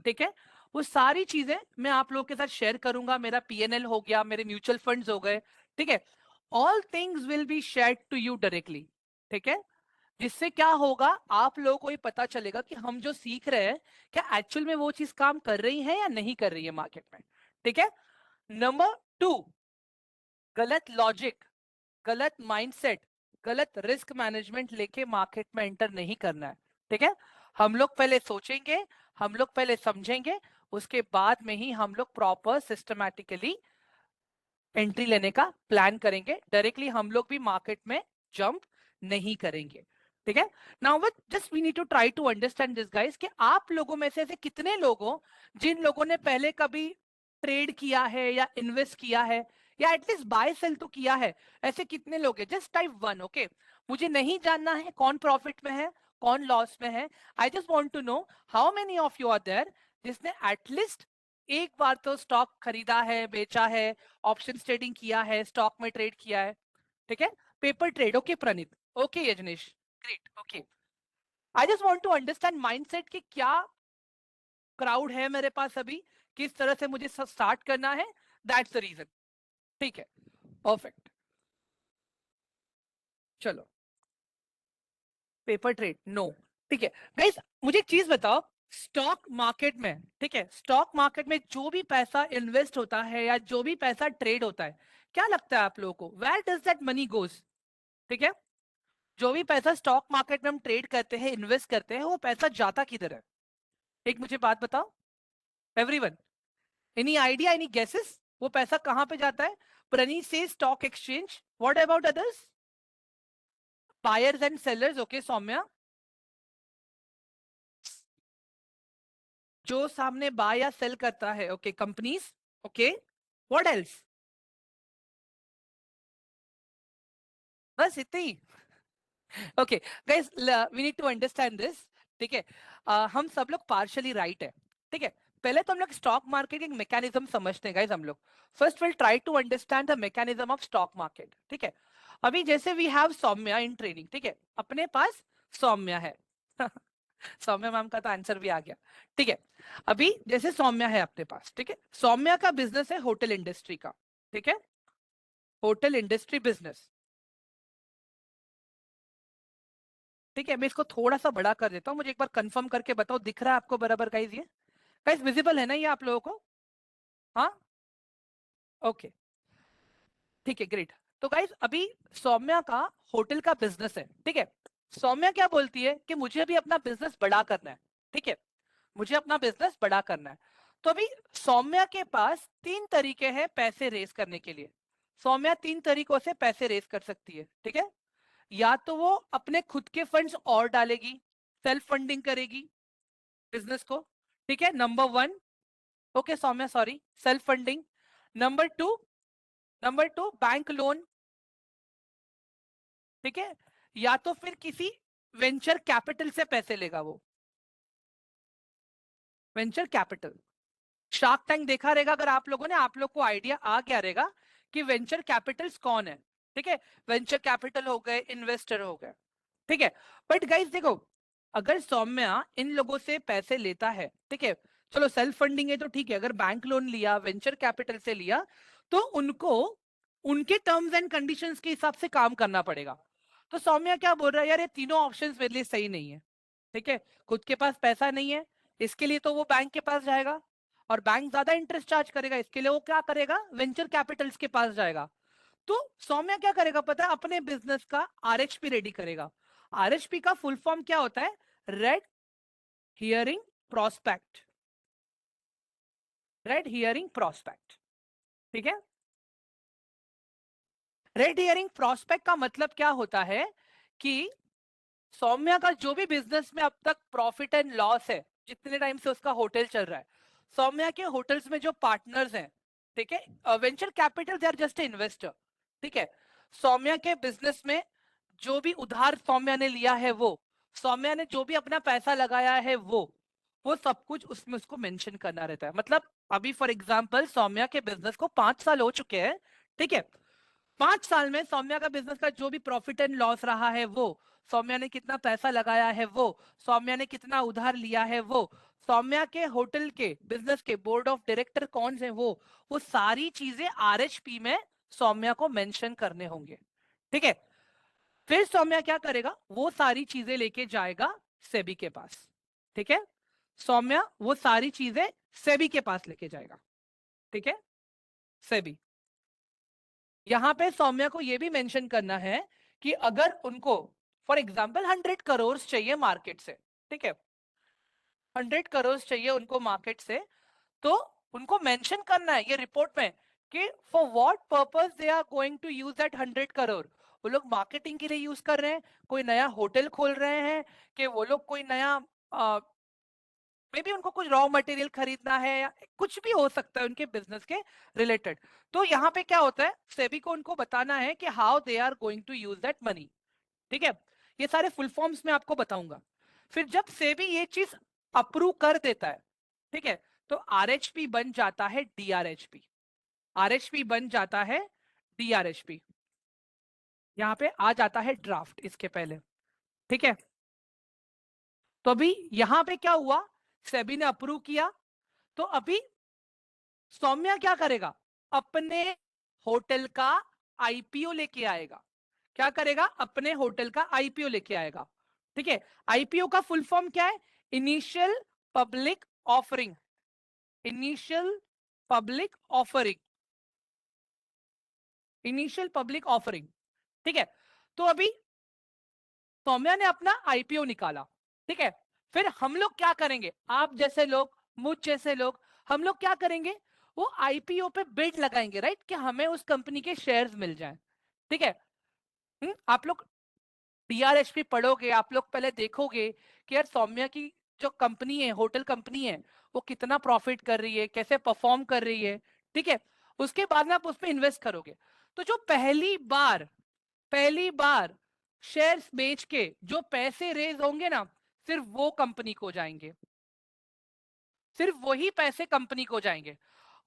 ठीक है, वो सारी चीजें मैं आप लोगों के साथ शेयर करूंगा। मेरा पीएनएल हो गया, मेरे म्यूचुअल फंड्स हो गए, ठीक है, all things will be shared to you directly. ठीक है, जिससे क्या होगा, आप लोगों को ये पता चलेगा कि हम जो सीख रहे हैं क्या एक्चुअल में वो चीज काम कर रही है या नहीं कर रही है मार्केट में। ठीक है, नंबर 2, गलत लॉजिक, गलत माइंडसेट, गलत रिस्क मैनेजमेंट लेके मार्केट में एंटर नहीं करना है। ठीक है, हम लोग पहले सोचेंगे, हम लोग पहले समझेंगे, उसके बाद में ही हम लोग प्रॉपर सिस्टमैटिकली एंट्री लेने का प्लान करेंगे। डायरेक्टली हम लोग भी मार्केट में जंप नहीं करेंगे। ठीक है, now with just we need to try to understand this guys कि आप लोगों में से ऐसे कितने लोग हो जिन लोगों ने पहले कभी ट्रेड किया है या इन्वेस्ट किया है या एटलीस्ट बाय सेल तो किया है। ऐसे कितने लोग हैं? Just type 1। ओके, मुझे नहीं जानना है कौन प्रॉफिट में है कौन लॉस में है। I just want to know how many of you are there जिसने एटलीस्ट एक बार तो स्टॉक खरीदा है, बेचा है, ऑप्शन ट्रेडिंग किया है, स्टॉक में ट्रेड किया है। ठीक है, paper trade. Okay Praneet, okay Yajneesh, great. Okay, I just want to understand mindset कि क्या क्राउड है मेरे पास अभी, किस तरह से मुझे स्टार्ट करना है, दैट्स द रीजन। ठीक है, परफेक्ट। चलो, पेपर ट्रेड नो। ठीक है गाइस, मुझे एक चीज बताओ, स्टॉक मार्केट में, ठीक है, स्टॉक मार्केट में जो भी पैसा इन्वेस्ट होता है या जो भी पैसा ट्रेड होता है, क्या लगता है आप लोगों को, where does that money goes? ठीक है, जो भी पैसा स्टॉक मार्केट में हम ट्रेड करते हैं, इन्वेस्ट करते हैं, वो पैसा जाता किधर है? एक मुझे बात बताओ everyone, any idea, any guesses, वो पैसा कहां पे जाता है? प्रनीत से stock exchange, what about others, buyers and sellers? Okay Saumya, जो सामने बाय या सेल करता है, okay, companies, okay, what else? बस इतनी ही? Okay guys, we need to understand this. ठीक है, हम सब लोग पार्शियली राइट है। ठीक है, पहले तो हम लोग स्टॉक मार्केट एक मैकेनिज्म समझते हैं गाइस। हम लोग first will try to understand the mechanism of stock market. ठीक है, अभी जैसे we have Saumya in training, ठीक है, अपने पास सौम्या है सौम्या मैम का तो आंसर भी आ गया। ठीक है, अभी जैसे सौम्या है अपने पास, ठीक है, सौम्या का बिजनेस है होटल इंडस्ट्री का। ठीक है, होटल इंडस्ट्री बिजनेस। ठीक है, मैं इसको थोड़ा सा बड़ा कर देता हूँ, मुझे एक बार कंफर्म करके बताओ, दिख रहा है आपको बराबर गाइस? ये गाइस विजिबल है ना ये आप लोगों को? हाँ, ओके, ठीक है, ग्रेट। तो गाइस अभी सौम्या का होटल का बिजनेस है। ठीक है, सौम्या क्या बोलती है कि मुझे अभी अपना बिजनेस बड़ा करना है। ठीक है, मुझे अपना बिजनेस बड़ा करना है। तो अभी सौम्या के पास 3 तरीके हैं पैसे रेस करने के लिए। सौम्या 3 तरीकों से पैसे रेस कर सकती है। ठीक है, या तो वो अपने खुद के फंड्स और डालेगी, सेल्फ फंडिंग करेगी बिजनेस को। ठीक है, number 1, okay Saumya sorry, self funding. Number 2, number 2 bank loan. ठीक है, या तो फिर किसी वेंचर कैपिटल से पैसे लेगा वो, वेंचर कैपिटल। शार्क टैंक देखा रहेगा अगर आप लोगों ने, आप लोग को आइडिया आ गया रहेगा कि वेंचर कैपिटल्स कौन है। ठीक है, वेंचर कैपिटल हो गए, इन्वेस्टर हो गए। ठीक है, बट गाइस देखो, अगर सौम्या इन लोगों से पैसे लेता है, ठीक है, चलो सेल्फ फंडिंग है तो ठीक है, अगर बैंक लोन लिया, वेंचर कैपिटल से लिया, तो उनको उनके टर्म्स एंड कंडीशंस के हिसाब से काम करना पड़ेगा। तो सौम्या क्या बोल रहा है, यार ये तीनों ऑप्शंस मेरे लिए सही नहीं है। ठीक है, खुद के पास पैसा नहीं है, इसके लिए तो वो बैंक के पास जाएगा और बैंक ज्यादा इंटरेस्ट चार्ज करेगा, इसके लिए वो क्या करेगा, वेंचर कैपिटल्स के पास जाएगा। तो सौम्या क्या करेगा पता है, अपने बिजनेस का आरएचपी रेडी करेगा। आरएचपी का फुल फॉर्म क्या होता है? Red herring prospect, red herring prospect. ठीक है, रेड हियरिंग प्रोस्पेक्ट का मतलब क्या होता है कि सौम्या का जो भी बिजनेस में अब तक प्रॉफिट एंड लॉस है, जितने टाइम से उसका होटल चल रहा है, सौम्या के होटल्स में जो पार्टनर्स हैं, ठीक है, venture capital they are just investor. ठीक है, सौम्या के बिजनेस में जो भी उधार सौम्या ने लिया है, वो सौम्या ने जो भी अपना पैसा लगाया है, वो सब कुछ उसमें उसको मेंशन करना रहता है। मतलब अभी फॉर एग्जांपल सौम्या के बिजनेस को 5 साल हो चुके हैं। ठीक है, 5 साल में सौम्या का बिजनेस का जो भी प्रॉफिट एंड लॉस रहा है, वो सौम्या ने कितना पैसा लगाया है, वो सौम्या ने कितना उधार लिया है, वो सौम्या के होटल के बिजनेस के बोर्ड ऑफ डायरेक्टर कौन है, वो सारी चीजें आरएचपी में सौम्या को मेंशन करने होंगे। ठीक है, फिर सौम्या क्या करेगा, वो सारी चीजें लेके जाएगा सेबी के पास। ठीक है, सौम्या वो सारी चीजें सेबी के पास लेके जाएगा। ठीक है, सेबी, यहां पे सौम्या को ये भी मेंशन करना है कि अगर उनको फॉर एग्जाम्पल 100 करोड़ चाहिए मार्केट से, ठीक है, 100 करोड़ चाहिए उनको मार्केट से, तो उनको मेंशन करना है ये रिपोर्ट में कि for what purpose they are going to use that 100 crore. वो लोग मार्केटिंग के लिए यूज कर रहे हैं, कोई नया होटल खोल रहे हैं, कि वो लोग कोई नया मे बी उनको कुछ रॉ मटेरियल खरीदना है, या कुछ भी हो सकता है उनके बिजनेस के रिलेटेड। तो यहाँ पे क्या होता है, सेबी को उनको बताना है कि how they are going to use that money. ठीक है, ये सारे फुल फॉर्म्स में आपको बताऊंगा। फिर जब सेबी ये चीज अप्रूव कर देता है, ठीक है, तो आरएचपी बन जाता है डीआरएचपी, आरएचपी बन जाता है डीआरएचपी, यहां पे आ जाता है ड्राफ्ट इसके पहले। ठीक है, तो अभी यहां पे क्या हुआ, सेबी ने अप्रूव किया, तो अभी सौम्या क्या करेगा, अपने होटल का आईपीओ लेके आएगा। क्या करेगा, अपने होटल का आईपीओ लेके आएगा। ठीक है, आईपीओ का फुल फॉर्म क्या है, initial public offering, initial public offering, initial public offering. ठीक है, तो अभी सौम्या ने अपना आईपीओ निकाला। ठीक है, फिर हम लोग क्या करेंगे, आप जैसे लोग, मुझ जैसे लोग, हम लोग क्या करेंगे, वो आईपीओ पे बिड लगाएंगे, राइट, कि हमें उस कंपनी के शेयर्स मिल जाएं। ठीक है, आप लोग डीआरएचपी पढ़ोगे, आप लोग पहले देखोगे कि यार सौम्या की जो कंपनी है, होटल कंपनी है, वो कितना प्रॉफिट कर रही है, कैसे परफॉर्म कर रही है। ठीक है, उसके बाद में आप उस पर इन्वेस्ट करोगे। तो जो पहली बार शेयर्स बेच के जो पैसे रेज होंगे ना, सिर्फ वो कंपनी को जाएंगे, सिर्फ वही पैसे कंपनी को जाएंगे।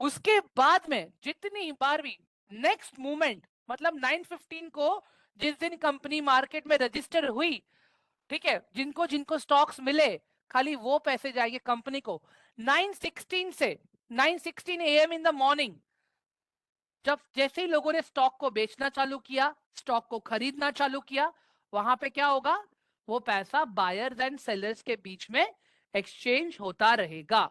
उसके बाद में जितनी बार भी नेक्स्ट मूवमेंट, मतलब 9/15 को जिस दिन कंपनी मार्केट में रजिस्टर हुई, ठीक है, जिनको जिनको स्टॉक्स मिले, खाली वो पैसे जाएंगे कंपनी को। 9/16 से 9:16 AM इन द मॉर्निंग, जब जैसे ही लोगों ने स्टॉक को बेचना चालू किया, स्टॉक को खरीदना चालू किया, वहां पे क्या होगा, वो पैसा बायर्स एंड सेलर्स के बीच में एक्सचेंज होता रहेगा।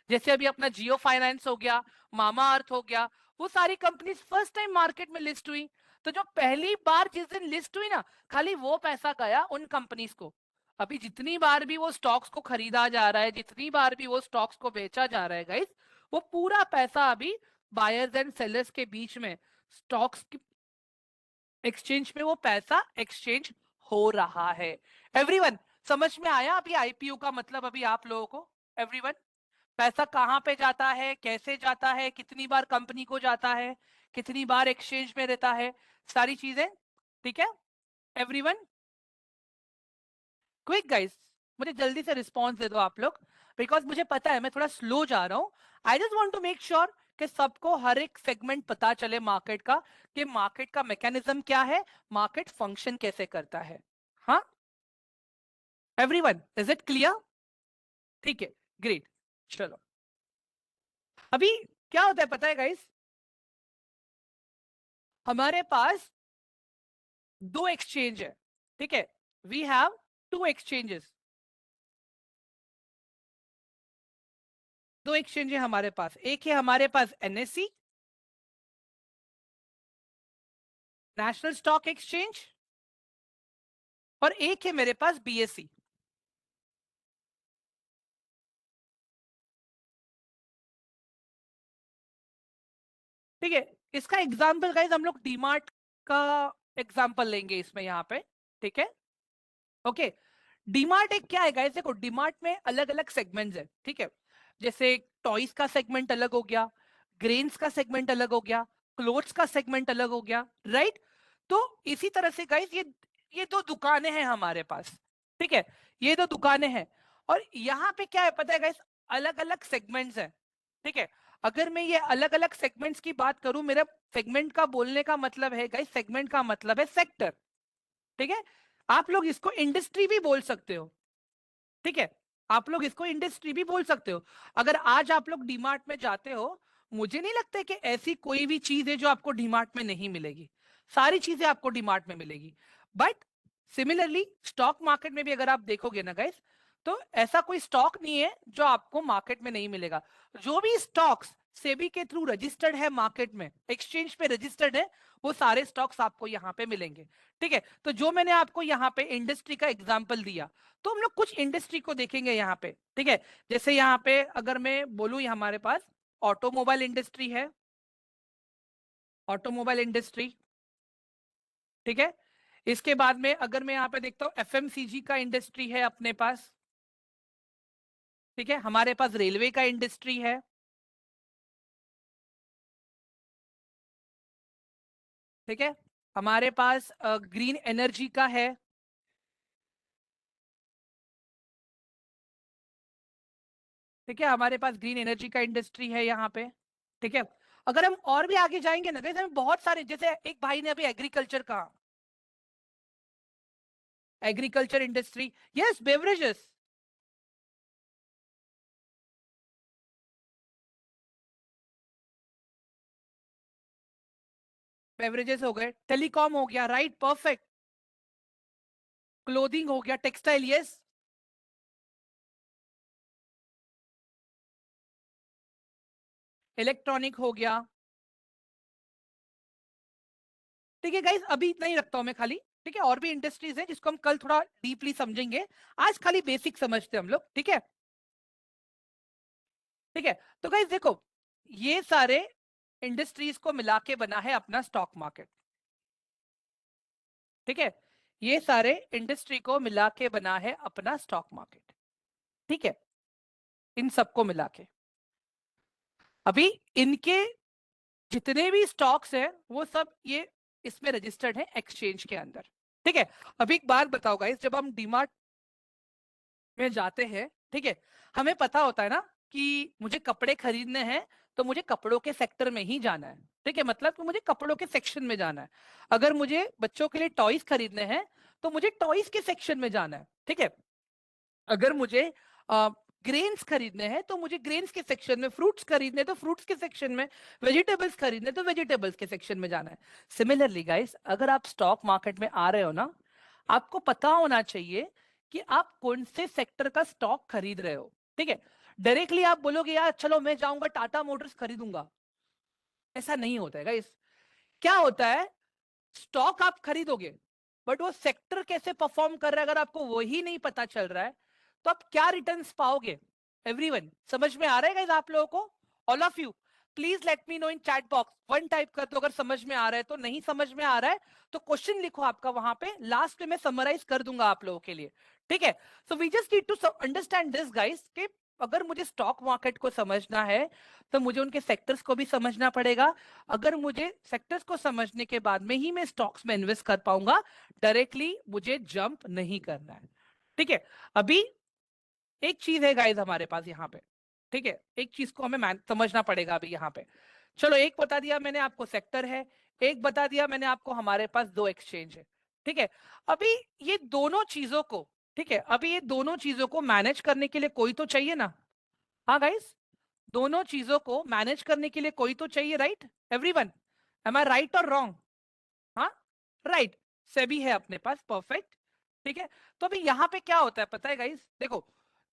जैसे अभी अपना जियो फाइनेंस हो गया, मामा अर्थ हो गया, वो सारी कंपनीज फर्स्ट टाइम मार्केट में लिस्ट हुई। तो जो पहली बार जिस दिन लिस्ट हुई ना, खाली वो पैसा गया उन कंपनीज को। अभी जितनी बार भी वो स्टॉक्स को खरीदा जा रहा है, जितनी बार भी वो स्टॉक्स को बेचा जा रहा है गाइस, वो पूरा पैसा अभी बायर्स एंड सेलर्स के बीच में स्टॉक्स की एक्सचेंज में वो पैसा एक्सचेंज हो रहा है। एवरीवन, समझ में आया अभी आईपीओ का मतलब अभी आप लोगों को? एवरीवन, पैसा कहां पे जाता है, कैसे जाता है, कितनी बार कंपनी को जाता है, कितनी बार एक्सचेंज में रहता है, सारी चीजें। ठीक है एवरीवन, क्विक गाइस, मुझे जल्दी से रिस्पॉन्स दे दो आप लोग, बिकॉज मुझे पता है मैं थोड़ा स्लो जा रहा हूं। I just want to make sure कि सबको हर एक सेगमेंट पता चले मार्केट का, कि मार्केट का मैकेनिज्म क्या है, मार्केट फंक्शन कैसे करता है। हाँ एवरीवन, इज इट क्लियर? ठीक है, ग्रेट। चलो, अभी क्या होता है पता है गाइस, हमारे पास दो एक्सचेंज है। ठीक है, वी हैव टू एक्सचेंजेस, दो एक्सचेंज है हमारे पास। एक है हमारे पास एनएससी, नेशनल स्टॉक एक्सचेंज, और एक है मेरे पास बीएसई। ठीक है, इसका एग्जाम्पल गाइज हम लोग डीमार्ट का एग्जाम्पल लेंगे इसमें यहाँ पे। ठीक है, ओके, डीमार्ट एक क्या है गाइज, देखो डीमार्ट में अलग अलग सेगमेंट्स है। ठीक है, जैसे टॉयज का सेगमेंट अलग हो गया, ग्रेन्स का सेगमेंट अलग हो गया, क्लोथ्स का सेगमेंट अलग हो गया, राइट। तो इसी तरह से गाइज ये दो दुकानें हैं हमारे पास। ठीक है, ये दो दुकानें हैं, और यहाँ पे क्या है पता है गाइज, अलग अलग सेगमेंट्स हैं। ठीक है, अगर मैं ये अलग अलग सेगमेंट्स की बात करूं, मेरा सेगमेंट का बोलने का मतलब है गाइस, सेगमेंट का मतलब है सेक्टर। ठीक है, आप लोग इसको इंडस्ट्री भी बोल सकते हो। ठीक है, आप लोग इसको इंडस्ट्री भी बोल सकते हो। अगर आज आप लोग डीमार्ट में जाते हो, मुझे नहीं लगता कि ऐसी कोई भी चीज है जो आपको डीमार्ट में नहीं मिलेगी। सारी चीजें आपको डीमार्ट में मिलेगी। बट सिमिलरली स्टॉक मार्केट में भी अगर आप देखोगे ना गाइस, तो ऐसा कोई स्टॉक नहीं है जो आपको मार्केट में नहीं मिलेगा। जो भी स्टॉक्स सेबी के थ्रू रजिस्टर्ड है, मार्केट में एक्सचेंज पे रजिस्टर्ड है, वो सारे स्टॉक्स आपको यहाँ पे मिलेंगे। ठीक है, तो जो मैंने आपको यहाँ पे इंडस्ट्री का एग्जांपल दिया, तो हम लोग कुछ इंडस्ट्री को देखेंगे यहाँ पे। ठीक है, जैसे यहाँ पे अगर मैं बोलूँ, हमारे पास ऑटोमोबाइल इंडस्ट्री है, ऑटोमोबाइल इंडस्ट्री। ठीक है, इसके बाद में अगर मैं यहाँ पे देखता हूँ एफएमसीजी का इंडस्ट्री है अपने पास। ठीक है, हमारे पास रेलवे का इंडस्ट्री है। ठीक है, हमारे पास ग्रीन एनर्जी का है। ठीक है, हमारे पास ग्रीन एनर्जी का इंडस्ट्री है यहाँ पे। ठीक है, अगर हम और भी आगे जाएंगे ना, जैसे हमें बहुत सारे, जैसे एक भाई ने अभी एग्रीकल्चर कहा, agriculture industry, yes, beverages, beverages हो गए, टेलीकॉम हो गया, राइट, परफेक्ट, क्लोथिंग हो गया, टेक्सटाइल, यस, इलेक्ट्रॉनिक हो गया। ठीक है गाइस, अभी इतना ही रखता हूं मैं खाली। ठीक है, और भी इंडस्ट्रीज हैं जिसको हम कल थोड़ा डीपली समझेंगे। आज खाली बेसिक समझते हैं हम लोग। ठीक है, ठीक है, तो गाइस देखो, ये सारे इंडस्ट्रीज को मिला के बना है अपना स्टॉक मार्केट। ठीक है, ये सारे इंडस्ट्री को मिला के बना है अपना स्टॉक मार्केट। ठीक है, इन सबको मिला के अभी इनके जितने भी स्टॉक्स हैं वो सब ये इसमें रजिस्टर्ड है एक्सचेंज के अंदर। ठीक है, अभी एक बात बताओ गाइस, जब हम डीमार्ट में जाते हैं, ठीक है, हमें पता होता है ना कि मुझे कपड़े खरीदने हैं, तो मुझे कपड़ों के सेक्टर में ही जाना है। ठीक है, मतलब कि मुझे कपड़ों के सेक्शन में जाना है। अगर मुझे बच्चों के लिए टॉयज खरीदने हैं, तो मुझे टॉयज के सेक्शन में जाना है। ठीक है, अगर मुझे ग्रेन्स खरीदने हैं, तो मुझे ग्रेन्स के सेक्शन में, फ्रूट्स खरीदने तो फ्रूट्स के सेक्शन में, वेजिटेबल्स खरीदने तो वेजिटेबल्स के सेक्शन में जाना है। सिमिलरली गाइस, अगर आप स्टॉक मार्केट में आ रहे हो ना, आपको पता होना चाहिए कि आप कौन से सेक्टर का स्टॉक खरीद रहे हो। ठीक है, डायरेक्टली आप बोलोगे यार चलो मैं जाऊंगा टाटा मोटर्स खरीदूंगा, ऐसा नहीं होता है गाइस। क्या होता है, स्टॉक आप खरीदोगे, बट वो सेक्टर कैसे परफॉर्म कर रहा है अगर आपको वही नहीं पता चल रहा है, तो आप क्या रिटर्न्स पाओगे। एवरीवन, समझ में आ रहा है गाइस आप लोगों को? All of you, please let me know in chat box, one type कर दो अगर समझ में आ रहा है। तो नहीं समझ में आ रहा है तो क्वेश्चन लिखो आपका वहां पे, लास्ट में मैं समराइज कर दूंगा आप लोगों के लिए। ठीक है, so we just need to understand this guys, कि अगर मुझे स्टॉक मार्केट को समझना है, तो मुझे उनके सेक्टर्स को भी समझना पड़ेगा। अगर मुझे सेक्टर्स को समझने के बाद में ही मैं स्टॉक्स में इन्वेस्ट कर पाऊंगा, डायरेक्टली मुझे जंप नहीं करना है। ठीक है, अभी एक चीज है गाइस हमारे पास यहाँ पे। ठीक है, एक चीज को हमें समझना पड़ेगा अभी यहाँ पे। चलो, एक बता दिया मैंने आपको सेक्टर है, एक बता दिया मैंने आपको हमारे पास दो एक्सचेंज है। ठीक है, अभी ये दोनों चीजों को, ठीक है, अभी ये दोनों चीजों को मैनेज करने के लिए कोई तो चाहिए ना। हाँ गाइस, दोनों चीजों को मैनेज करने के लिए कोई तो चाहिए, राइट एवरीवन? एम आई राइट और रॉन्ग? हाँ, राइट, सेबी है अपने पास, परफेक्ट। ठीक है, तो अभी यहाँ पे क्या होता है पता है गाइस, देखो,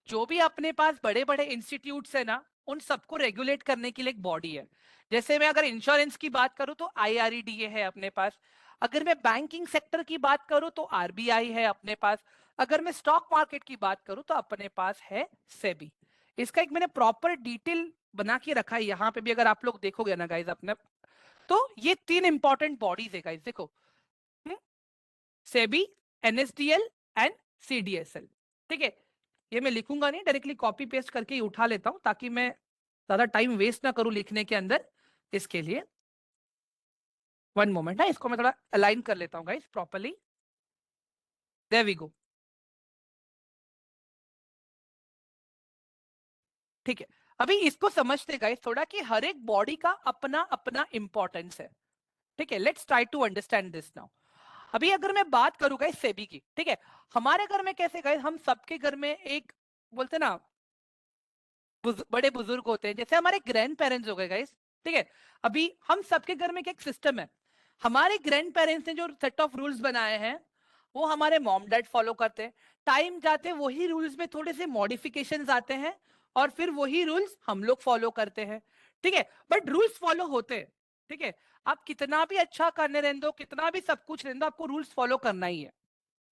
जो भी अपने पास बड़े बड़े इंस्टीट्यूट्स है ना, उन सबको रेगुलेट करने के लिए एक बॉडी है। जैसे मैं अगर इंश्योरेंस की बात करूं तो आईआरडीए है अपने पास। अगर मैं बैंकिंग सेक्टर की बात करूं तो आरबीआई है अपने पास। अगर मैं स्टॉक मार्केट की बात करूं तो अपने पास है सेबी। इसका एक मैंने प्रॉपर डिटेल बना के रखा है यहाँ पे भी, अगर आप लोग देखोगे ना गाइज अपने, तो ये तीन इंपॉर्टेंट बॉडीज है गाइज, देखो, सेबी, एनएसडीएल एंड सीडीएसएल। ठीक है, ये मैं लिखूंगा नहीं, डायरेक्टली कॉपी पेस्ट करके ही उठा लेता हूं, ताकि मैं ज्यादा टाइम वेस्ट ना करूं लिखने के अंदर। इसके लिए वन मोमेंट है, इसको मैं थोड़ा अलाइन कर लेता हूं guys properly. There we go. ठीक है, अभी इसको समझते गाइस थोड़ा, कि हर एक बॉडी का अपना अपना इंपॉर्टेंस है। ठीक है, let's try to understand this now. अभी अगर मैं बात करूं गाइस सेबी की, ठीक है, हमारे घर में कैसे गाइस, हम सबके घर में एक बोलते ना बड़े बुजुर्ग होते हैं, जैसे हमारे ग्रैंड पेरेंट्स हो गए गाइस, ठीक है। अभी हम सबके घर में क्या एक सिस्टम है, हमारे ग्रैंड पेरेंट्स ने जो सेट ऑफ रूल्स बनाए हैं वो हमारे मॉम डैड फॉलो करते हैं। टाइम जाते वही रूल्स में थोड़े से मॉडिफिकेशंस आते हैं और फिर वही रूल्स हम लोग फॉलो करते हैं, ठीक है। बट रूल्स फॉलो होते हैं, ठीक है। आप कितना भी अच्छा करने रहने दो, कितना भी सब कुछ रहने दो, आपको रूल्स फॉलो करना ही है,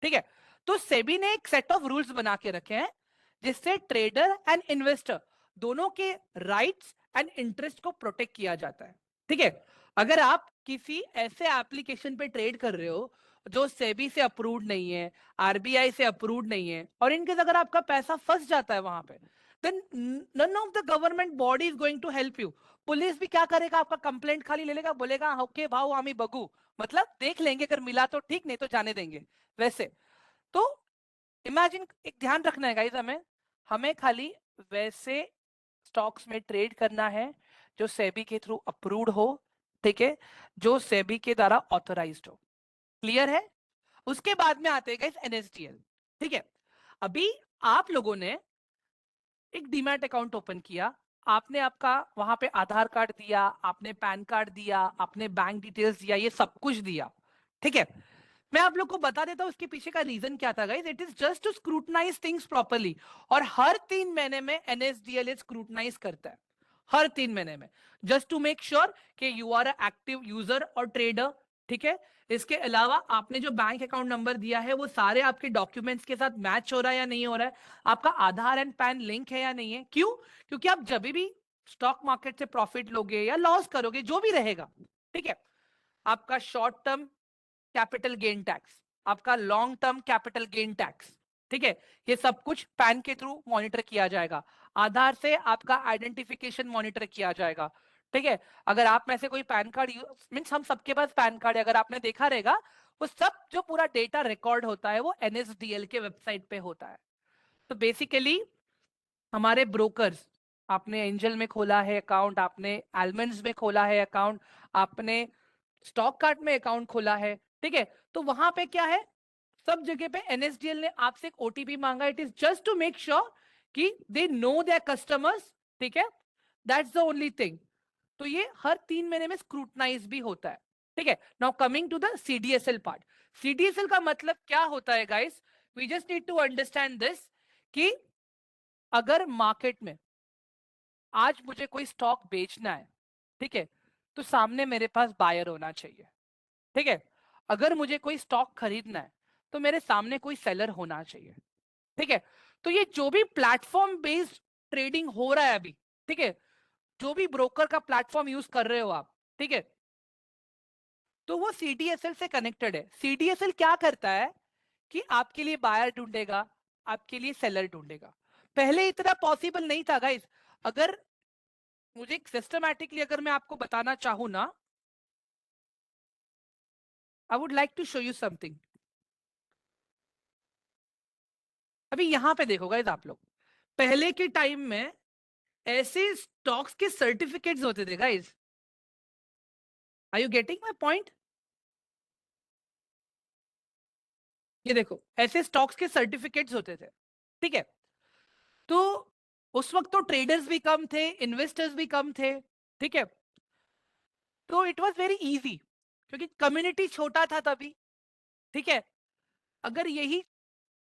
ठीक है। तो सेबी ने एक सेट ऑफ रूल्स बना के रखे हैं जिससे ट्रेडर एंड इन्वेस्टर दोनों के राइट्स एंड इंटरेस्ट को प्रोटेक्ट किया जाता है, ठीक है। अगर आप किसी ऐसे एप्लीकेशन पे ट्रेड कर रहे हो जो सेबी से अप्रूव्ड नहीं है, आरबीआई से अप्रूव्ड नहीं है, और इनकेस अगर आपका पैसा फंस जाता है वहां पे, then none of the government body is going to help you. Police भी क्या करेगा, आपका कंप्लेंट खाली ले लेगा, बोलेगा ओके भाऊ आमी बगू, मतलब देख लेंगे, अगर मिला तो ठीक, नहीं तो जाने देंगे। वैसे तो इमेजिन, एक ध्यान रखना है गाइस, हमें हमें खाली वैसे स्टॉक्स में ट्रेड करना है जो सेबी के थ्रू अप्रूव्ड हो, ठीक है, जो सेबी के द्वारा ऑथराइज्ड हो। क्लियर है? उसके बाद में आते हैं गाइस एनएसडीएल, ठीक है। अभी आप लोगों ने एक डीमैट अकाउंट ओपन किया, आपने आपका वहां पे आधार कार्ड दिया, आपने पैन कार्ड दिया, आपने बैंक डिटेल्स दिया, ये सब कुछ दिया, ठीक है। मैं आप लोग को बता देता हूं इसके पीछे का रीजन क्या था guys. It is just to scrutinize things properly, और हर 3 महीने में एनएसडीएल स्क्रूटनाइज करता है, हर 3 महीने में, जस्ट टू मेक श्योर कि you are a active user और ट्रेडर, ठीक है। इसके अलावा आपने जो बैंक अकाउंट नंबर दिया है वो सारे आपके डॉक्यूमेंट्स के साथ मैच हो रहा है या नहीं हो रहा है, आपका आधार एंड पैन लिंक है या नहीं है। क्यों? क्योंकि आप जब भी स्टॉक मार्केट से प्रॉफिट लोगे या लॉस करोगे, जो भी रहेगा, ठीक है, आपका short term capital gain tax, आपका long term capital gain tax, ठीक है, ये सब कुछ पैन के थ्रू मॉनिटर किया जाएगा। आधार से आपका आइडेंटिफिकेशन मॉनिटर किया जाएगा, ठीक है। अगर आप में से कोई पैन कार्ड मीन्स हम सबके पास पैन कार्ड है, अगर आपने देखा रहेगा, वो सब जो पूरा डेटा रिकॉर्ड होता है वो एनएसडीएल के वेबसाइट पे होता है। तो बेसिकली हमारे ब्रोकर्स, आपने एंजल में खोला है अकाउंट, आपने एलमंड्स में खोला है अकाउंट, आपने स्टॉक कार्ट में अकाउंट खोला है, ठीक है, तो वहां पे क्या है, सब जगह पे एनएसडीएल ने आपसे एक ओटीपी मांगा। It is just to make sure कि दे नो देयर कस्टमर्स, ठीक है, दैट्स द ओनली थिंग। तो ये हर 3 महीने में स्क्रूटनाइज भी होता है, ठीक है। Now coming to the CDSL part. CDSL का मतलब क्या होता है guys, we just need to understand this, कि अगर मार्केट में आज मुझे कोई स्टॉक बेचना है, ठीक है, तो सामने मेरे पास बायर होना चाहिए, ठीक है। अगर मुझे कोई स्टॉक खरीदना है तो मेरे सामने कोई सेलर होना चाहिए, ठीक है। तो ये जो भी प्लेटफॉर्म बेस्ड ट्रेडिंग हो रहा है अभी, ठीक है, जो भी ब्रोकर का प्लेटफॉर्म यूज कर रहे हो आप, ठीक है, तो वो सीडीएसएल से कनेक्टेड है। सीडीएसएल क्या करता है कि आपके लिए बायर ढूंढेगा, आपके लिए सेलर ढूंढेगा। पहले इतना पॉसिबल नहीं था गाइस। अगर मुझे सिस्टमैटिकली अगर मैं आपको बताना चाहूं ना, I would like to show you something. अभी यहां पे देखो गाइस आप लोग, पहले के टाइम में ऐसे स्टॉक्स के सर्टिफिकेट्स होते थे guys. Are you getting my point? ये देखो, ऐसे स्टॉक्स के सर्टिफिकेट्स होते थे, ठीक है। तो उस वक्त तो ट्रेडर्स भी कम थे, इन्वेस्टर्स भी कम थे, ठीक है। तो इट वाज वेरी इजी, क्योंकि कम्युनिटी छोटा था तभी, ठीक है। अगर यही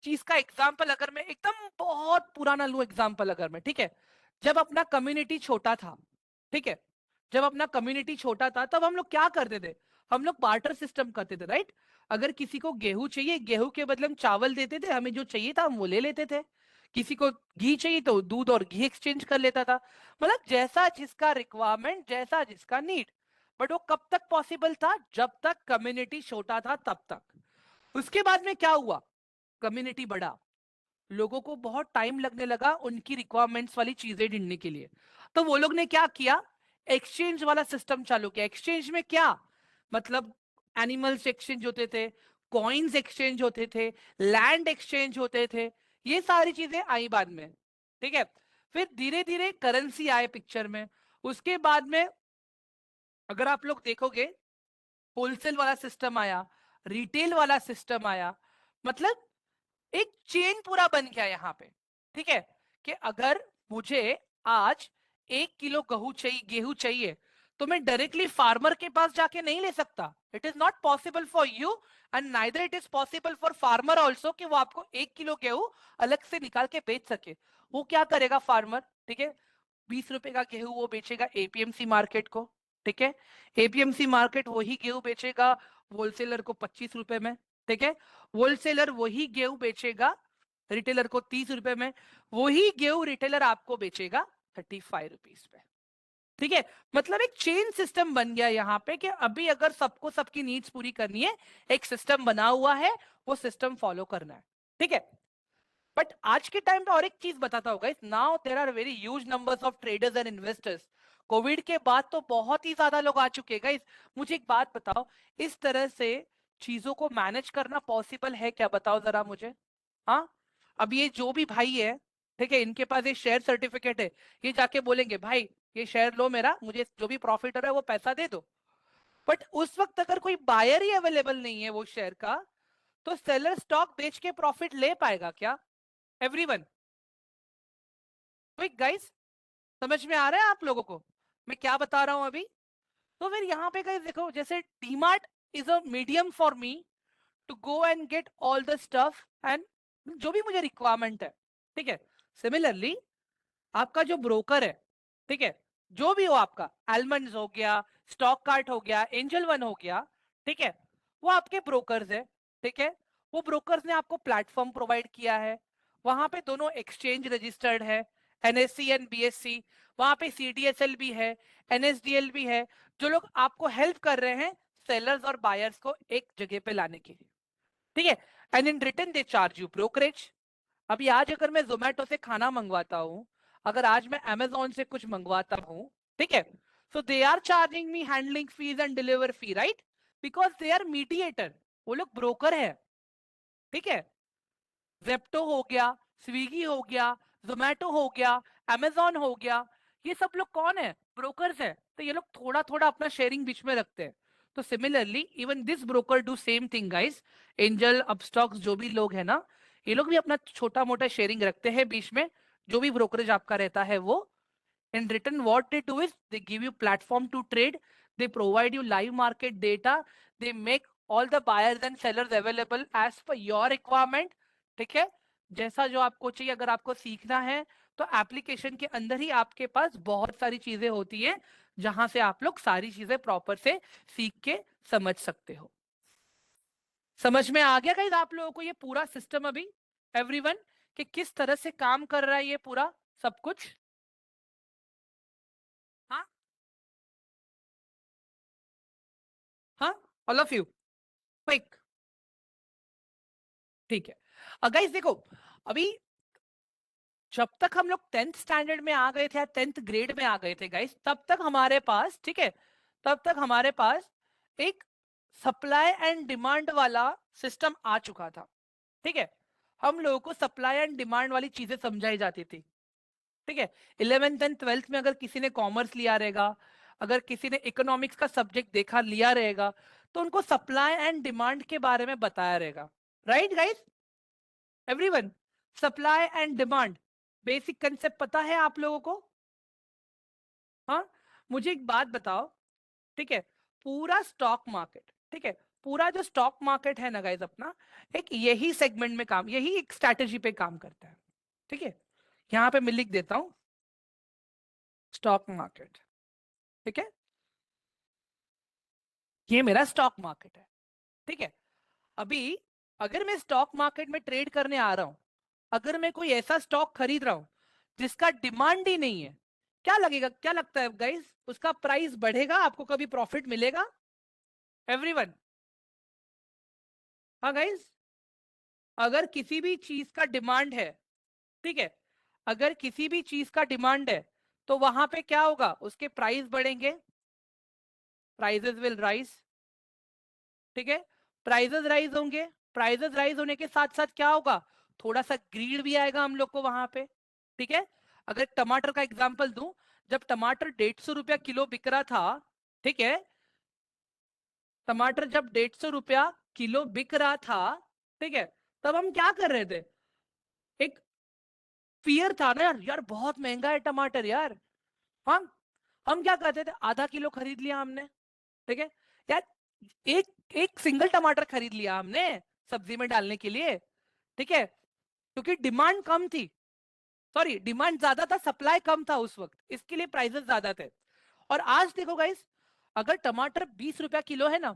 चीज का एग्जाम्पल अगर मैं एकदम बहुत पुराना लूं एग्जाम्पल, अगर मैं, ठीक है, जब अपना कम्युनिटी छोटा था, ठीक है, जब अपना कम्युनिटी छोटा था तब हम लोग क्या करते थे, हम लोग बार्टर सिस्टम करते थे, राइट। अगर किसी को गेहूं चाहिए, गेहूं के बदले हम चावल देते थे, हमें जो चाहिए था हम वो ले लेते थे। किसी को घी चाहिए तो दूध और घी एक्सचेंज कर लेता था, मतलब जैसा जिसका रिक्वायरमेंट, जैसा जिसका नीड। बट वो कब तक पॉसिबल था, जब तक कम्युनिटी छोटा था तब तक। उसके बाद में क्या हुआ, कम्युनिटी बढ़ा, लोगों को बहुत टाइम लगने लगा उनकी रिक्वायरमेंट्स वाली चीजें ढूंढने के लिए। तो वो लोग ने क्या किया, एक्सचेंज वाला सिस्टम चालू किया। एक्सचेंज में क्या मतलब, एनिमल्स एक्सचेंज होते थे, कॉइन्स एक्सचेंज होते थे, लैंड एक्सचेंज होते थे, ये सारी चीजें आई बाद में, ठीक है। फिर धीरे धीरे करेंसी आए पिक्चर में। उसके बाद में अगर आप लोग देखोगे, होलसेल वाला सिस्टम आया, रिटेल वाला सिस्टम आया, मतलब एक चेन पूरा बन गया यहाँ पे, ठीक है। कि अगर मुझे आज 1 किलो गेहूं चाहिए तो मैं डायरेक्टली फार्मर के पास जाके नहीं ले सकता. It is not possible for you and neither it is possible for farmer also कि वो आपको 1 किलो गेहूं अलग से निकाल के बेच सके. वो क्या करेगा फार्मर, ठीक है, 20 रुपए का गेहूं वो बेचेगा एपीएमसी मार्केट को. ठीक है, एपीएमसी मार्केट वही गेहूं बेचेगा होलसेलर को 25 रुपए में. ठीक है, होलसेलर वही गेहूं बेचेगा रिटेलर को 30 रुपए में. वही गेहूं रिटेलर आपको बेचेगा 35 रुपीज पे. ठीक है, मतलब एक चेन सिस्टम बन गया यहाँ पे कि अभी अगर सबको सबकी नीड्स पूरी करनी है, एक सिस्टम बना हुआ है, वो सिस्टम फॉलो करना है. ठीक है, बट आज के टाइम पे और एक चीज बताता हूँ guys, now there are very huge numbers of traders and investors. Covid के बाद तो बहुत ही ज्यादा लोग आ चुके हैं गाइस. मुझे एक बात बताओ, इस तरह से चीजों को मैनेज करना पॉसिबल है क्या, बताओ जरा मुझे. हाँ, अब ये जो भी भाई है, ठीक है, इनके पास ये शेयर सर्टिफिकेट है, ये जाके बोलेंगे भाई ये शेयर लो मेरा, मुझे जो भी प्रॉफिट हो रहा है वो पैसा दे दो. बट उस वक्त अगर कोई बायर ही अवेलेबल नहीं है वो शेयर का, तो सेलर स्टॉक बेच के प्रॉफिट ले पाएगा क्या? एवरीवन, क्विक गाइस, समझ में आ रहा है आप लोगों को मैं क्या बता रहा हूं अभी? तो फिर यहाँ पे गाइस देखो, जैसे DMart is a medium for me to go and get all the stuff and जो भी मुझे रिक्वायरमेंट है. ठीक है, सिमिलरली आपका जो ब्रोकर है, ठीक है, जो भी हो आपका, एलमंड्स हो गया, स्टॉक कार्ट हो गया, एंजल वन हो गया, ठीक है, वो आपके ब्रोकर्स है. ठीक है, वो ब्रोकर्स ने आपको प्लेटफॉर्म प्रोवाइड किया है, वहां पे दोनों एक्सचेंज रजिस्टर्ड है, एनएससी एंड बीएससी, वहां पे सीडीएसएल भी है, एनएसडीएल भी है, जो लोग आपको हेल्प कर रहे हैं सेलर्स और बायर्स को एक जगह पे लाने के लिए. ठीक है, and in return they charge you brokerage. अभी आज अगर मैं जोमेटो से खाना मंगवाता हूँ, अगर आज मैं अमेजोन से कुछ मंगवाता हूँ, ठीक है, so they are charging me handling fees and deliver fee, right, because they are mediator, वो लोग ब्रोकर है. ठीक है, जेप्टो हो गया, स्विगी हो गया, जोमेटो हो गया, अमेजोन हो गया, ये सब लोग कौन है? ब्रोकर्स है. तो ये लोग थोड़ा थोड़ा अपना शेयरिंग बीच में रखते हैं. तो similarly even this broker do same thing guys. Angel Upstox जो भी लोग है ना, ये लोग भी अपना छोटा मोटा शेयरिंग रखते हैं बीच में, जो भी ब्रोकरेज आपका रहता है वो. In return, what they do is they give you platform to trade, they provide you live market data, they make all the buyers and sellers available as per your requirement. ठीक है, जैसा जो आपको चाहिए. अगर आपको सीखना है तो एप्लीकेशन के अंदर ही आपके पास बहुत सारी चीजें होती है, जहां से आप लोग सारी चीजें प्रॉपर से सीख के समझ सकते हो. समझ में आ गया गाइस आप लोगों को ये पूरा सिस्टम अभी, एवरीवन, कि किस तरह से काम कर रहा है ये पूरा सब कुछ? हाँ, हाँ, ऑल ऑफ यू, क्विक. ठीक है गाइस देखो, अभी जब तक हम लोग 10th स्टैंडर्ड में आ गए थे या 10th ग्रेड में आ गए थे गाइस, तब तक हमारे पास, ठीक है, तब तक हमारे पास एक सप्लाई एंड डिमांड वाला सिस्टम आ चुका था. ठीक है, हम लोगों को सप्लाई एंड डिमांड वाली चीजें समझाई जाती थी. ठीक है, 11th एंड 12th में अगर किसी ने कॉमर्स लिया रहेगा, अगर किसी ने इकोनॉमिक्स का सब्जेक्ट देखा लिया रहेगा, तो उनको सप्लाई एंड डिमांड के बारे में बताया रहेगा. Right guys, everyone, supply and demand basic concept पता है आप लोगों को? हाँ, मुझे एक बात बताओ, ठीक है, पूरा स्टॉक मार्केट, ठीक है, पूरा जो स्टॉक मार्केट है ना गाइस अपना, एक यही सेगमेंट में काम, यही एक स्ट्रैटेजी पे काम करता है. ठीक है, यहां पे मैं लिख देता हूं स्टॉक मार्केट. ठीक है, ये मेरा स्टॉक मार्केट है. ठीक है, अभी अगर मैं स्टॉक मार्केट में ट्रेड करने आ रहा हूं, अगर मैं कोई ऐसा स्टॉक खरीद रहा हूं जिसका डिमांड ही नहीं है, क्या लगेगा, क्या लगता है गाइस, उसका प्राइस बढ़ेगा, आपको कभी प्रॉफिट मिलेगा? एवरीवन, हाँ गाइस, अगर किसी भी चीज का डिमांड है, ठीक है, अगर किसी भी चीज का डिमांड है, तो वहां पे क्या होगा, उसके प्राइस बढ़ेंगे, प्राइजेस विल राइज. ठीक है, प्राइजेस राइज होंगे, प्राइजेस राइज होने के साथ साथ क्या होगा, थोड़ा सा ग्रीड भी आएगा हम लोग को वहां पे. ठीक है, अगर टमाटर का एग्जांपल दूं, जब टमाटर 150 रुपया किलो बिक रहा था, ठीक है, टमाटर जब 150 रुपया किलो बिक रहा था, ठीक है, तब हम क्या कर रहे थे, एक फियर था ना यार, यार बहुत महंगा है टमाटर यार। हम हम क्या करते थे, आधा किलो खरीद लिया हमने, ठीक है यार, एक एक सिंगल टमाटर खरीद लिया हमने सब्जी में डालने के लिए, ठीक है, क्योंकि डिमांड कम थी, सॉरी डिमांड ज्यादा था, सप्लाई कम था उस वक्त, इसके लिए प्राइसेस ज्यादा थे। और आज देखो गाइस, अगर टमाटर 20 रुपया किलो है ना,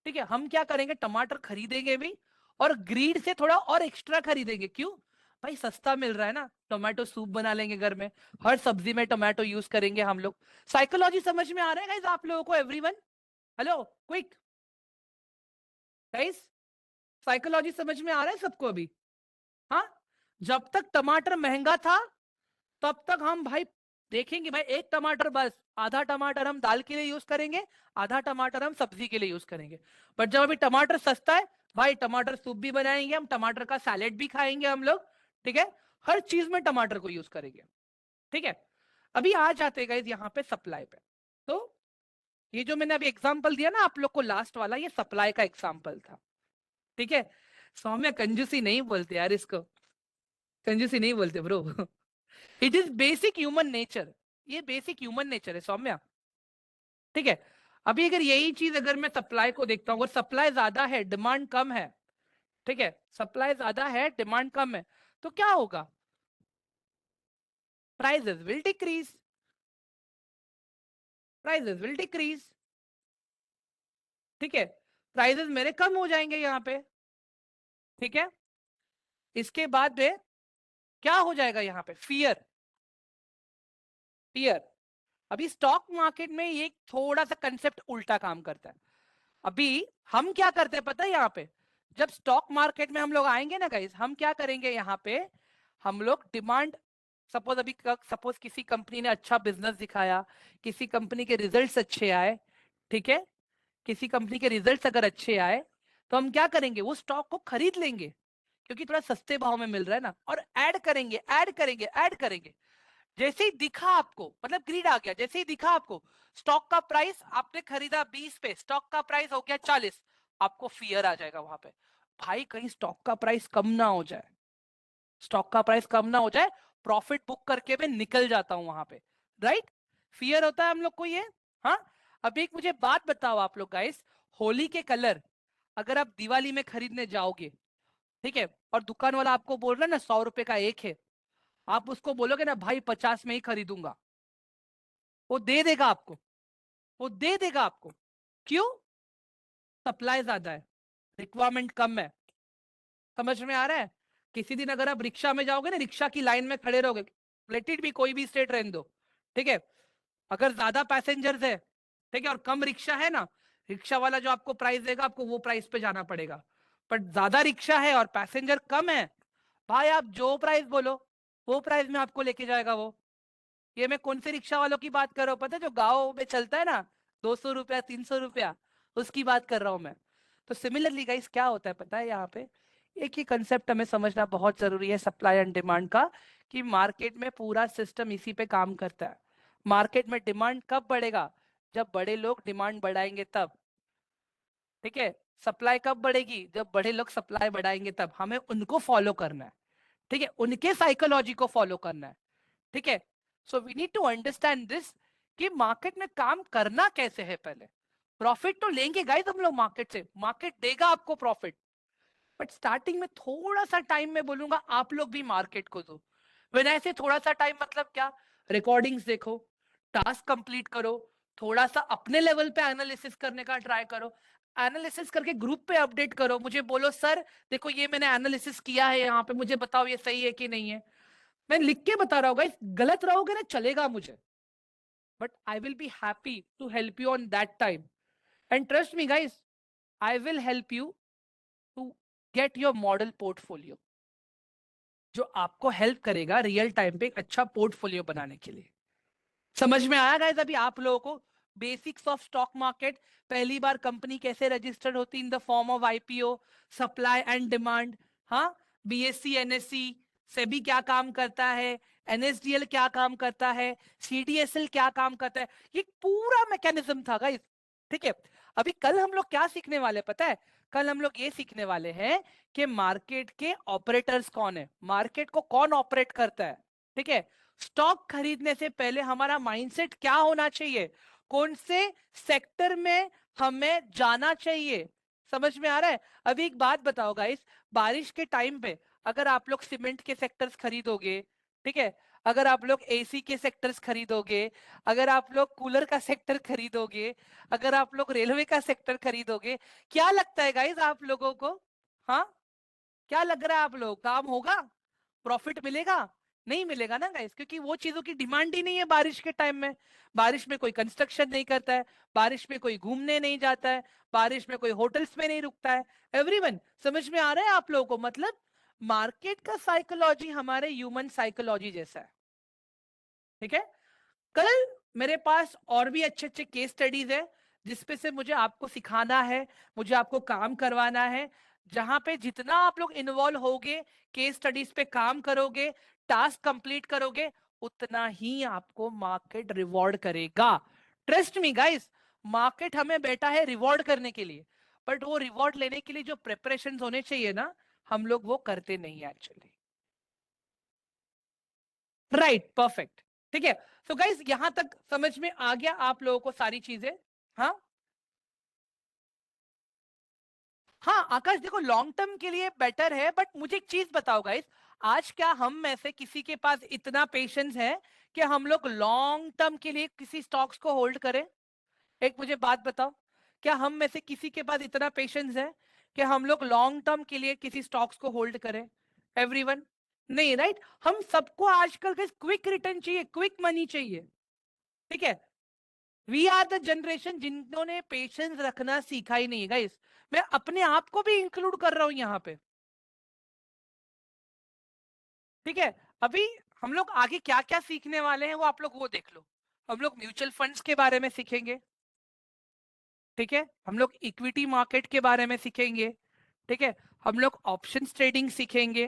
ठीक है, हम क्या करेंगे, टमाटर खरीदेंगे भी, और ग्रीड से थोड़ा और एक्स्ट्रा खरीदेंगे। क्यों भाई, सस्ता मिल रहा है ना, टोमेटो सूप बना लेंगे घर में, हर सब्जी में टोमेटो यूज करेंगे हम लोग। साइकोलॉजी समझ में आ रहा है गाइस आप लोगों को, everyone? Hello quick guys, psychology समझ में आ रहा है सबको अभी? हाँ, जब तक टमाटर महंगा था तब तक हम भाई देखेंगे भाई, एक टमाटर बस, आधा टमाटर हम दाल के लिए यूज करेंगे, आधा टमाटर हम सब्जी के लिए यूज करेंगे। बट जब अभी टमाटर सस्ता है, भाई टमाटर सूप भी बनाएंगे हम, टमाटर का सैलेड भी खाएंगे हम लोग, ठीक है, हर चीज में टमाटर को यूज करेंगे, ठीक है। अभी आ जाते गाइस यहाँ पे सप्लाई पे। तो ये जो मैंने अभी एग्जांपल दिया ना आप लोग को लास्ट वाला, ये सप्लाई का एग्जांपल था, ठीक है। सौम्य कंजूसी नहीं बोलते यार इसको, कंजूसी नहीं बोलते bro. It is basic human nature, ये बेसिक ह्यूमन नेचर है सौम्या, ठीक है। अभी अगर यही चीज अगर मैं सप्लाई को देखता हूँ, अगर सप्लाई ज्यादा है डिमांड कम है, ठीक है, सप्लाई ज्यादा है डिमांड कम है, तो क्या होगा, prices will decrease, prices will decrease, ठीक है, प्राइजेस मेरे कम हो जाएंगे यहाँ पे, ठीक है। इसके बाद में क्या हो जाएगा यहाँ पे, फियर, फियर। अभी स्टॉक मार्केट में ये थोड़ा सा कंसेप्ट उल्टा काम करता है। अभी हम क्या करते हैं पता है, यहाँ पे जब स्टॉक मार्केट में हम लोग आएंगे ना गाइस, हम क्या करेंगे यहाँ पे, हम लोग डिमांड, सपोज अभी सपोज किसी कंपनी ने अच्छा बिजनेस दिखाया, किसी कंपनी के रिजल्ट्स अच्छे आए, ठीक है, किसी कंपनी के रिजल्ट्स अगर अच्छे आए, तो हम क्या करेंगे, वो स्टॉक को खरीद लेंगे, क्योंकि थोड़ा सस्ते भाव में मिल रहा है ना, और ऐड करेंगे ऐड करेंगे ऐड करेंगे। जैसे ही दिखा आपको, मतलब ग्रीड आ गया, जैसे ही दिखा आपको स्टॉक का प्राइस, आपने खरीदा 20 पे, स्टॉक का प्राइस हो गया 40, आपको फियर आ जाएगा वहां पे, भाई कहीं स्टॉक का प्राइस कम ना हो जाए, स्टॉक का प्राइस कम ना हो जाए, प्रॉफिट बुक करके मैं निकल जाता हूं वहां पे, राइट। फियर होता है हम लोग को ये। हाँ, अब एक मुझे बात बताओ आप लोग गाइस, होली के कलर अगर आप दिवाली में खरीदने जाओगे, ठीक है, और दुकान वाला आपको बोल रहा है ना 100 रुपए का एक है, आप उसको बोलोगे ना भाई 50 में ही खरीदूंगा, वो दे देगा आपको, वो दे देगा आपको। क्यों, सप्लाई ज्यादा है, रिक्वायरमेंट कम है। समझ में आ रहा है? किसी दिन अगर आप रिक्शा में जाओगे ना, रिक्शा की लाइन में खड़े रहोगे, लेट इट भी कोई भी स्टेट रहने दो, ठीक है, अगर ज्यादा पैसेंजर्स है, ठीक है, और कम रिक्शा है ना, रिक्शा वाला जो आपको प्राइस देगा, आपको वो प्राइस पे जाना पड़ेगा। बट ज्यादा रिक्शा है और पैसेंजर कम है, भाई आप जो प्राइस बोलो वो प्राइस में आपको लेके जाएगा वो। ये मैं कौन से रिक्शा वालों की बात कर रहा हूँ पता है, जो गाँव में चलता है ना, 200 रुपया 300 रुपया, उसकी बात कर रहा हूँ मैं। तो सिमिलरली गाइस क्या होता है पता है, यहाँ पे एक ही कंसेप्ट हमें समझना बहुत जरूरी है सप्लाई एंड डिमांड का, कि मार्केट में पूरा सिस्टम इसी पे काम करता है। मार्केट में डिमांड कब बढ़ेगा, जब बड़े लोग डिमांड बढ़ाएंगे तब, ठीक है। सप्लाई कब बढ़ेगी, जब बड़े लोग सप्लाई बढ़ाएंगे तब, हमें उनको फॉलो करना है, ठीक है, उनके साइकोलॉजी को फॉलो करना है, ठीक है। So we need to understand this, कि मार्केट में काम करना कैसे है पहले। प्रॉफिट तो लेंगे गाइस हम लोग मार्केट से, मार्केट देगा आपको प्रॉफिट, बट स्टार्टिंग में थोड़ा सा टाइम में बोलूंगा आप लोग भी मार्केट को दो। when ऐसे थोड़ा सा टाइम मतलब क्या, रिकॉर्डिंग्स देखो, टास्क कंप्लीट करो, थोड़ा सा अपने लेवल पे एनालिसिस करने का ट्राई करो, एनालिसिस करके ग्रुप पे अपडेट करो, मुझे बोलो सर देखो ये मैंने एनालिसिस किया है, यहाँ पे मुझे बताओ ये सही है कि नहीं है। मैं लिख के बता रहा हूँ गाइस, गलत रहोगे ना चलेगा मुझे, but I will be happy to help you on that time, and trust me guys, I will help you to get your model portfolio, जो आपको हेल्प करेगा रियल टाइम पे एक अच्छा पोर्टफोलियो बनाने के लिए। समझ में आया गाइस अभी आप लोगों को बेसिक्स ऑफ स्टॉक मार्केट, पहली बार कंपनी कैसे रजिस्टर्ड होती in the form of IPO, supply and demand, हाँ, बीएससी एनएससी, सेबी क्या काम करता है, एनएसडीएल क्या काम करता है, सीडीएसएल क्या काम करता है, ये पूरा मैकेनिज्म था गाइस, ठीक है। अभी कल हम लोग क्या सीखने वाले पता है, कल हम लोग ये सीखने वाले हैं कि मार्केट के ऑपरेटर्स कौन है, मार्केट को कौन ऑपरेट करता है। ठीक है, स्टॉक खरीदने से पहले हमारा माइंडसेट क्या होना चाहिए, कौन से सेक्टर में हमें जाना चाहिए, समझ में आ रहा है। अभी एक बात बताओ गाइस, बारिश के टाइम पे अगर आप लोग सीमेंट के सेक्टर्स खरीदोगे, ठीक है, अगर आप लोग एसी के सेक्टर्स खरीदोगे, अगर आप लोग कूलर का सेक्टर खरीदोगे, अगर आप लोग रेलवे का सेक्टर खरीदोगे, क्या लगता है गाइस आप लोगों को? हाँ, क्या लग रहा है आप लोग, काम होगा, प्रॉफिट मिलेगा? नहीं मिलेगा ना गाइस, क्योंकि वो चीजों की डिमांड ही नहीं है बारिश के टाइम में। बारिश में कोई कंस्ट्रक्शन नहीं करता है, बारिश में कोई घूमने नहीं जाता है, बारिश में कोई होटल्स में नहीं रुकता है। एवरीवन, समझ में आ रहा है आप लोगों को? मतलब मार्केट का साइकोलॉजी हमारे ह्यूमन साइकोलॉजी जैसा है। ठीक है, कल मेरे पास और भी अच्छे अच्छे केस स्टडीज है जिसपे से मुझे आपको सिखाना है, मुझे आपको काम करवाना है, जहां पे जितना आप लोग इन्वॉल्व होगे, केस स्टडीज पे काम करोगे, टास्क कंप्लीट करोगे, उतना ही आपको मार्केट रिवॉर्ड करेगा। ट्रस्ट मी गाइस, मार्केट हमें बैठा है रिवॉर्ड करने के लिए, बट वो रिवॉर्ड लेने के लिए जो प्रिपरेशन होने चाहिए ना, हम लोग वो करते नहीं एक्चुअली। Right, perfect. ठीक है, सो गाइस यहां तक समझ में आ गया आप लोगों को सारी चीजें? हाँ हाँ आकाश, देखो लॉन्ग टर्म के लिए बेटर है, बट मुझे एक चीज बताओ गाइस, आज क्या हम में से किसी के पास इतना पेशेंस है कि हम लोग लॉन्ग टर्म के लिए किसी स्टॉक्स को होल्ड करें? एक मुझे बात बताओ, क्या हम में से किसी के पास इतना पेशेंस है कि हम लोग लॉन्ग टर्म के लिए किसी स्टॉक्स को होल्ड करें? एवरीवन, नहीं, राइट। हम सबको आजकल के क्विक रिटर्न चाहिए, क्विक मनी चाहिए। ठीक है, वी आर द जनरेशन जिन्होंने पेशेंस रखना सीखा ही नहीं है गाइस। मैं अपने आप को भी इंक्लूड कर रहा हूं यहां पे। ठीक है, अभी हम लोग आगे क्या क्या सीखने वाले हैं वो आप लोग वो देख लो। हम लोग म्यूचुअल फंड्स के बारे में सीखेंगे, ठीक है, हम लोग इक्विटी मार्केट के बारे में सीखेंगे, ठीक है, हम लोग ऑप्शंस ट्रेडिंग सीखेंगे।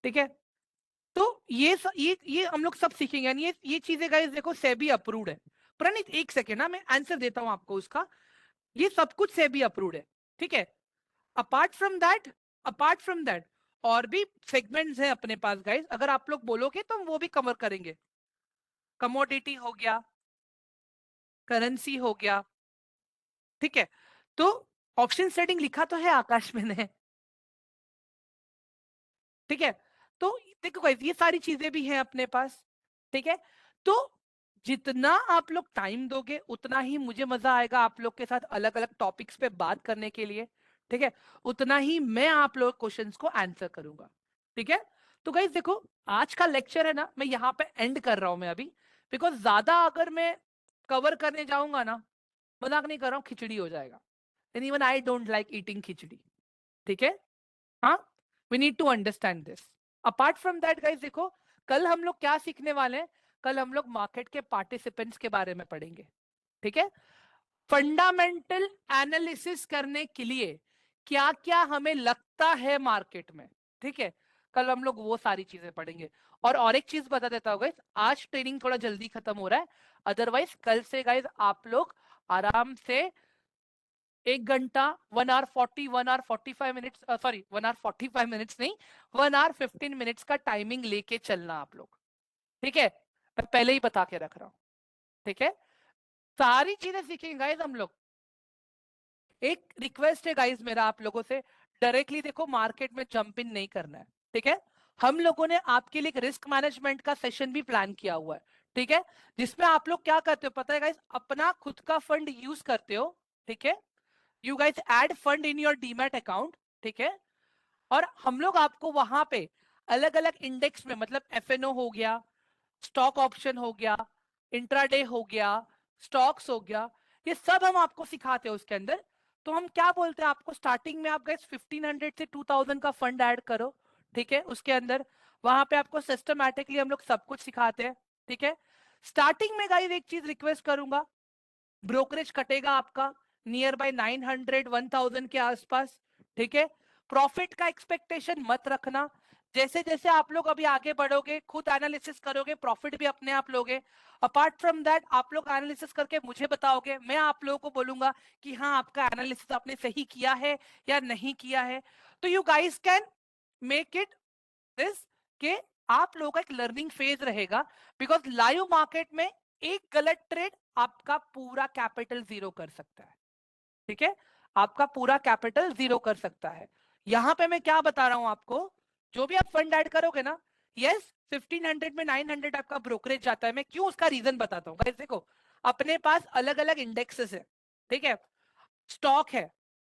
ठीक है, तो ये हम लोग सब सीखेंगे, यानी ये चीजें गाइस देखो सेबी अप्रूव्ड है। प्रणीत एक सेकेंड ना, मैं आंसर देता हूं आपको उसका। ये सब कुछ सेबी अप्रूव्ड है। ठीक है, apart from that, apart from that और भी सेगमेंट्स हैं अपने पास गाइस, अगर आप लोग बोलोगे तो हम वो भी कवर करेंगे। कमोडिटी हो गया, करेंसी हो गया, ठीक है। तो ऑप्शन ट्रेडिंग लिखा तो है आकाश मैंने, ठीक है। तो देखो गाइस ये सारी चीजें भी हैं अपने पास, ठीक है। तो जितना आप लोग टाइम दोगे उतना ही मुझे मजा आएगा आप लोग के साथ अलग अलग टॉपिक्स पे बात करने के लिए, ठीक है। उतना ही मैं आप लोग क्वेश्चंस को आंसर करूंगा, ठीक है। तो गाइस देखो, आज का लेक्चर है ना, मैं यहाँ पे एंड कर रहा हूं मैं अभी, बिकॉज ज्यादा अगर मैं कवर करने जाऊंगा ना, मजाक नहीं कर रहा हूँ, खिचड़ी हो जाएगा। And even I don't like eating khichdi, ठीक है। हाँ, we need to understand this. Apart from that guys देखो, कल हम लोग क्या सीखने वाले हैं, कल हम लोग मार्केट के पार्टिसिपेंट्स के बारे में पढ़ेंगे, ठीक है। फंडामेंटल एनालिसिस करने के लिए क्या क्या हमें लगता है मार्केट में, ठीक है, कल हम लोग वो सारी चीजें पढ़ेंगे। और एक चीज बता देता हूँ गाइस, आज ट्रेनिंग थोड़ा जल्दी खत्म हो रहा है, अदरवाइज कल से गाइस आप लोग आराम से 1 घंटा, 1 hour 40, 1 hour 45 minutes, sorry 1 hour 45 minutes नहीं, 1 आवर 15 मिनट्स का टाइमिंग लेके चलना आप लोग, ठीक है। मैं पहले ही बता के रख रहा हूँ, ठीक है। सारी चीजें सीखेंगे गाइस हम लोग। एक रिक्वेस्ट है गाइस मेरा आप लोगों से, डायरेक्टली देखो मार्केट में जंप इन नहीं करना है, ठीक है। हम लोगों ने आपके लिए एक रिस्क मैनेजमेंट का सेशन भी प्लान किया हुआ है, ठीक है, जिसमें आप लोग क्या करते हो पता है गाइस, अपना खुद का फंड यूज करते हो, ठीक है। You guys add fund in your demat account, ठीक है। और हम लोग आपको वहां पे अलग अलग इंडेक्स में, मतलब एफएनओ हो गया, स्टॉक ऑप्शन हो गया, इंट्राडे हो गया, स्टॉक्स हो गया, ये सब हम आपको सिखाते हैं उसके अंदर। तो हम क्या बोलते हैं आपको, स्टार्टिंग में आप गए 1500 से 2000 का फंड ऐड करो, ठीक है, उसके अंदर वहां पे आपको सिस्टमैटिकली हम लोग सब कुछ सिखाते हैं, ठीक है। स्टार्टिंग में गाइस एक चीज रिक्वेस्ट करूंगा, ब्रोकरेज कटेगा आपका नियर बाय 900 1000 के आसपास, ठीक है। प्रॉफिट का एक्सपेक्टेशन मत रखना, जैसे जैसे आप लोग अभी आगे बढ़ोगे, खुद एनालिसिस करोगे, प्रॉफिट भी अपने आप लोगे। अपार्ट फ्रॉम दैट आप लोग एनालिसिस करके मुझे बताओगे, मैं आप लोगों को बोलूंगा कि हाँ आपका एनालिसिस आपने सही किया है या नहीं किया है। तो you guys can make it this कि आप लोगों का एक लर्निंग फेज रहेगा। बिकॉज लाइव मार्केट में एक गलत ट्रेड आपका पूरा कैपिटल जीरो कर सकता है। ठीक है, आपका पूरा कैपिटल जीरो कर सकता है। यहां पे मैं क्या बता रहा हूं आपको, जो भी आप फंड ऐड करोगे ना, यस 1500 में 900 आपका ब्रोकरेज जाता है। मैं क्यों उसका रीजन बताता हूँ। देखो, अपने पास अलग अलग इंडेक्सेस है, ठीक है, स्टॉक है,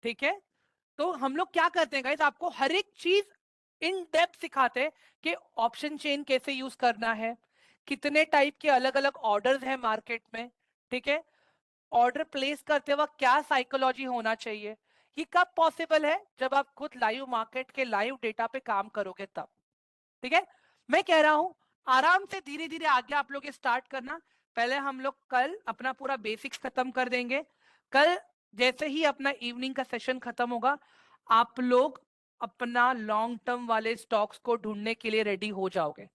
ठीक है। तो हम लोग क्या करते हैं गाइस, आपको हर एक चीज इन डेप्थ सिखाते हैं कि ऑप्शन चेन कैसे यूज करना है, कितने टाइप के अलग अलग ऑर्डर्स हैं मार्केट में, ठीक है, ऑर्डर प्लेस करते वक्त क्या साइकोलॉजी होना चाहिए। ये कब पॉसिबल है, जब आप खुद लाइव मार्केट के लाइव डेटा पे काम करोगे तब। ठीक है, मैं कह रहा हूं आराम से धीरे धीरे आगे आप लोग स्टार्ट करना। पहले हम लोग कल अपना पूरा बेसिक्स खत्म कर देंगे। कल जैसे ही अपना इवनिंग का सेशन खत्म होगा, आप लोग अपना लॉन्ग टर्म वाले स्टॉक्स को ढूंढने के लिए रेडी हो जाओगे।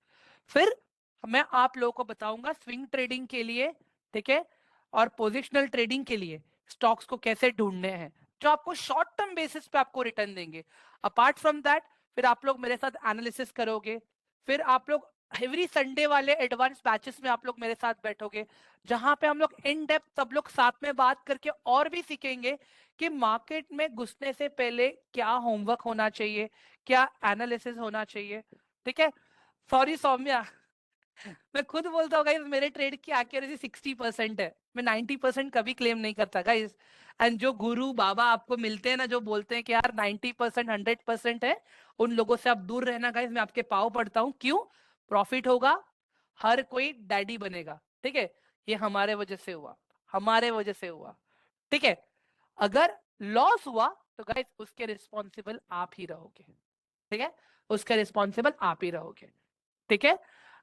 फिर मैं आप लोगों को बताऊंगा स्विंग ट्रेडिंग के लिए, ठीक है, और पोजिशनल ट्रेडिंग के लिए स्टॉक्स को कैसे ढूंढने हैं, जो आपको शॉर्ट टर्म बेसिस पे आपको रिटर्न देंगे। अपार्ट फ्रॉम दैट फिर आप लोग मेरे साथ एनालिसिस करोगे। फिर आप लोग एवरी संडे वाले एडवांस बैचेस में आप लोग मेरे साथ बैठोगे, जहां पे हम लोग इन डेप्थ सब लोग साथ में बात करके और भी सीखेंगे कि मार्केट में घुसने से पहले क्या होमवर्क होना चाहिए, क्या एनालिसिस होना चाहिए। ठीक है, सॉरी सौम्या, मैं खुद बोलता हूँ गाइस मेरे ट्रेड की एक्यूरेसी 60% है, मैं 90% कभी क्लेम नहीं करता गाइस। एंड जो गुरु बाबा आपको मिलते हैं ना, जो बोलते हैं कि यार 90% 100% है, उन लोगों से आप दूर रहना गाइस। मैं आपके पाँव पड़ता हूँ। क्यों? प्रॉफिट होगा, हर कोई डैडी बनेगा, ठीक है। ये हमारे वजह से हुआ, हमारे वजह से हुआ, ठीक है। अगर लॉस हुआ तो गाइस उसके रिस्पॉन्सिबल आप ही रहोगे, ठीक है, उसके रिस्पॉन्सिबल आप ही रहोगे, ठीक है।